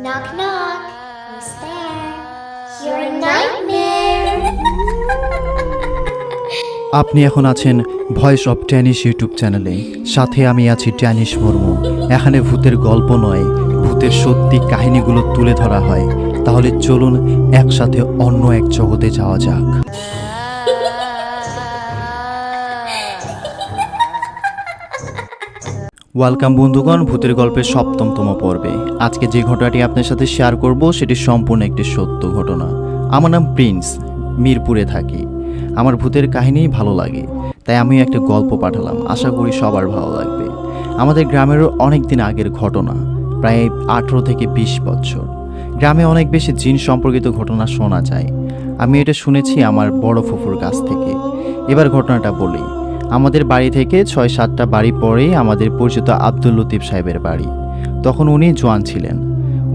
Knock knock. Who's there? Your nightmare. আপনি এখন আছেন ভয়েস অফ ট্যানিশ ইউটিউব চ্যানেলে। সাথে আমি আছি ট্যানিশ মুর্মু। এখানে ভূতের গল্প নয়, ভূতের সত্যি কাহিনীগুলো তুলে ধরা হয়। তাহলে চলুন একসাথে অন্য এক জগতে যাওয়া যাক। ওয়েলকাম বন্ধুগণ, ভূতের গল্পের ৭ম পর্বে। আজকে যে ঘটনাটি আপনার সাথে শেয়ার করব সেটি সম্পূর্ণ একটি সত্য ঘটনা। আমার নাম প্রিন্স, মিরপুরে থাকি। আমার ভূতের কাহিনীই ভালো লাগে, তাই আমিও একটা গল্প পাঠালাম। আশা করি সবার ভালো লাগবে। আমাদের গ্রামেরও অনেক দিন আগের ঘটনা, প্রায় 18 থেকে 20 বছর। গ্রামে অনেক বেশি জিন সম্পর্কিত ঘটনা শোনা যায়। আমি এটা শুনেছি আমার বড় ফুফুর কাছ থেকে। এবার ঘটনাটা বলি। আমাদের বাড়ি থেকে ৬-৭টা বাড়ি পরেই আমাদের পরিচিত আব্দুল লতিফ সাহেবের বাড়ি। তখন উনি জোয়ান ছিলেন।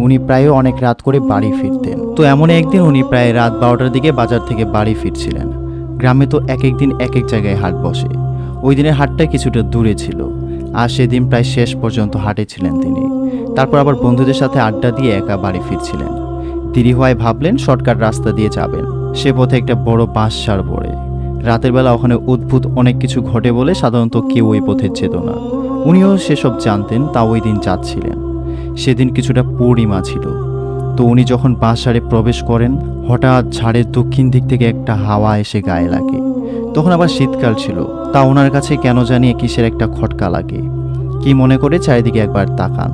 উনি প্রায় অনেক রাত করে বাড়ি ফিরতেন। তো এমন একদিন উনি প্রায় রাত 12টার দিকে বাজার থেকে বাড়ি ফিরছিলেন। গ্রামে তো এক এক দিন এক এক জায়গায় হাট বসে। ওই দিনের হাটটা কিছুটা দূরে ছিল, আর সেদিন প্রায় শেষ পর্যন্ত হাটে ছিলেন তিনি। তারপর আবার বন্ধুদের সাথে আড্ডা দিয়ে একা বাড়ি ফিরছিলেন। দেরি হওয়ায় ভাবলেন শর্টকাট রাস্তা দিয়ে যাবেন। সে পথে একটা বড় বাঁশঝাড় পড়ে। রাতের বেলা ওখানে অদ্ভুত অনেক কিছু ঘটে বলে সাধারণত কেউ ওই পথে যেত না। উনিও সেসব জানতেন, তা ওই দিন যাচ্ছিলেন। সেদিন কিছুটা পূর্ণিমা ছিল। তো উনি যখন বাঁশঝাড়ে প্রবেশ করেন, হঠাৎ ঝাড়ের দক্ষিণ দিক থেকে একটা হাওয়া এসে গায়ে লাগে। তখন আবার শীতকাল ছিল, তা ওনার কাছে কেন জানি কিসের একটা খটকা লাগে। কি মনে করে চারিদিকে একবার তাকান,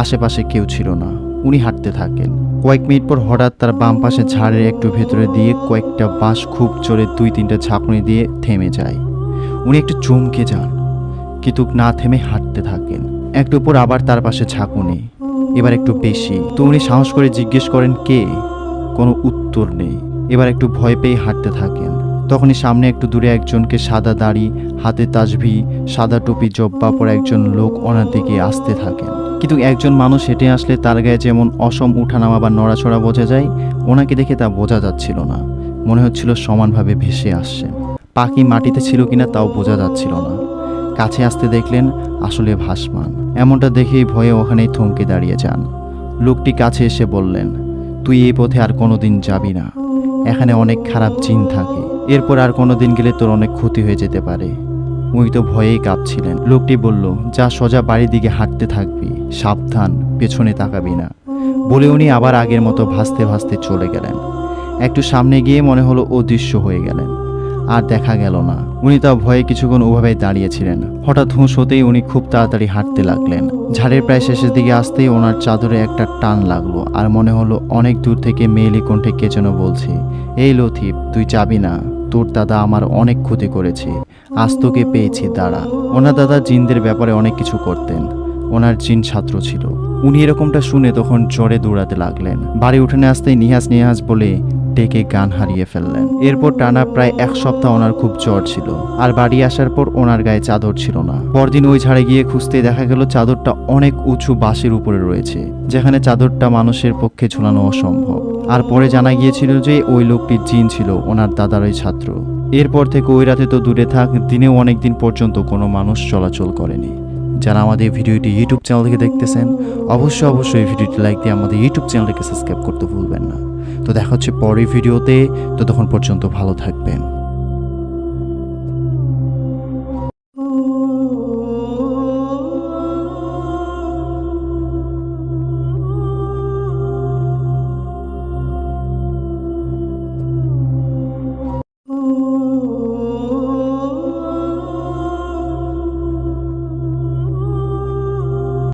আশেপাশে কেউ ছিল না। উনি হাঁটতে থাকেন। কয়েক মিনিট পর হঠাৎ তার বাম পাশে ঝাড়ের একটু ভেতরে দিয়ে কয়েকটা বাঁশ খুব জোরে 2-3টা ঝাঁকুনি দিয়ে থেমে যায়। উনি একটু চমকে যান, কিন্তু না থেমে হাঁটতে থাকেন। একটু পর আবার তার পাশে ঝাঁকুনি, এবার একটু বেশি। তো উনি সাহস করে জিজ্ঞেস করেন কে। কোনো উত্তর নেই। এবার একটু ভয় পেয়ে হাঁটতে থাকেন। তখনই সামনে একটু দূরে একজনকে সাদা দাড়ি, হাতে তাসবি, সাদা টুপি, জব্বা পরা একজন লোক ওনার দিকে আসতে থাকেন। কিন্তু একজন মানুষ হেঁটে আসলে তার গায়ে যেমন অসম উঠানামা বা নড়াচড়া বোঝা যায়, ওনাকে দেখে তা বোঝা যাচ্ছিল না। মনে হচ্ছিল সমানভাবে ভেসে আসছেন। পাখি মাটিতে ছিল কিনা তাও বোঝা যাচ্ছিল না। কাছে আসতে দেখলেন আসলে ভাসমান। এমনটা দেখেই ভয়ে ওখানেই থমকে দাঁড়িয়ে যান। লোকটি কাছে এসে বললেন, তুই এই পথে আর কোনোদিন যাবি না। এখানে অনেক খারাপ জিন থাকে। এরপর আর কোনোদিন গেলে তোর অনেক ক্ষতি হয়ে যেতে পারে। উনি তো ভয়েই কাঁপছিলেন। লোকটি বলল, যা সোজা বাড়ির দিকে হাঁটতে থাকবি, সাবধান, পেছনে তাকাবি না। বলে উনি আবার আগের মতো ভাসতে ভাসতে চলে গেলেন। একটু সামনে গিয়ে মনে হলো অদৃশ্য হয়ে গেলেন, আর দেখা গেল না। উনি তা ভয়ে কিছুক্ষণ ওভাবেই দাঁড়িয়েছিলেন। হঠাৎ হুঁশ হতেই উনি খুব তাড়াতাড়ি হাঁটতে লাগলেন। ঝাড়ের প্রায় শেষের দিকে আসতেই ওনার চাদরে একটা টান লাগলো, আর মনে হলো অনেক দূর থেকে মেয়েলি কণ্ঠে কে যেন বলছে, এই লতিফ, তুই যাবি না। তোর দাদা আমার অনেক ক্ষতি করেছে, আজ তোকে পেয়েছি, দাঁড়া। ওনার দাদা জিনদের ব্যাপারে অনেক কিছু করতেন। ওনার জিন ছাত্র ছিল। উনি এরকমটা শুনে তখন জ্বরে দৌড়াতে লাগলেন। বাড়ি উঠোনে আসতেই নিহাজ নিহাজ বলে ডেকে গান হারিয়ে ফেললেন। এরপর টানা প্রায় 1 সপ্তাহ ওনার খুব জ্বর ছিল, আর বাড়ি আসার পর ওনার গায়ে চাদর ছিল না। পরদিন ওই ঝাড়ে গিয়ে খুঁজতে দেখা গেল চাদরটা অনেক উঁচু বাঁশের উপরে রয়েছে, যেখানে চাদরটা মানুষের পক্ষে ঝুলানো অসম্ভব। আর পরে জানা গিয়েছিল যে ওই লোকটির জিন ছিল ওনার দাদার ওই ছাত্র। এরপর থেকে ওই রাতে তো দূরে থাক, দিনেও অনেক দিন পর্যন্ত কোনো মানুষ চলাচল করেনি। যারা আমাদের ভিডিওটি ইউটিউব চ্যানেল থেকে দেখতেছেন, অবশ্যই ভিডিওটি লাইক দিয়ে আমাদের ইউটিউব চ্যানেলটিকে সাবস্ক্রাইব করতে ভুলবেন না। তো দেখা হচ্ছে পরের ভিডিওতে। ততক্ষণ পর্যন্ত ভালো থাকবেন।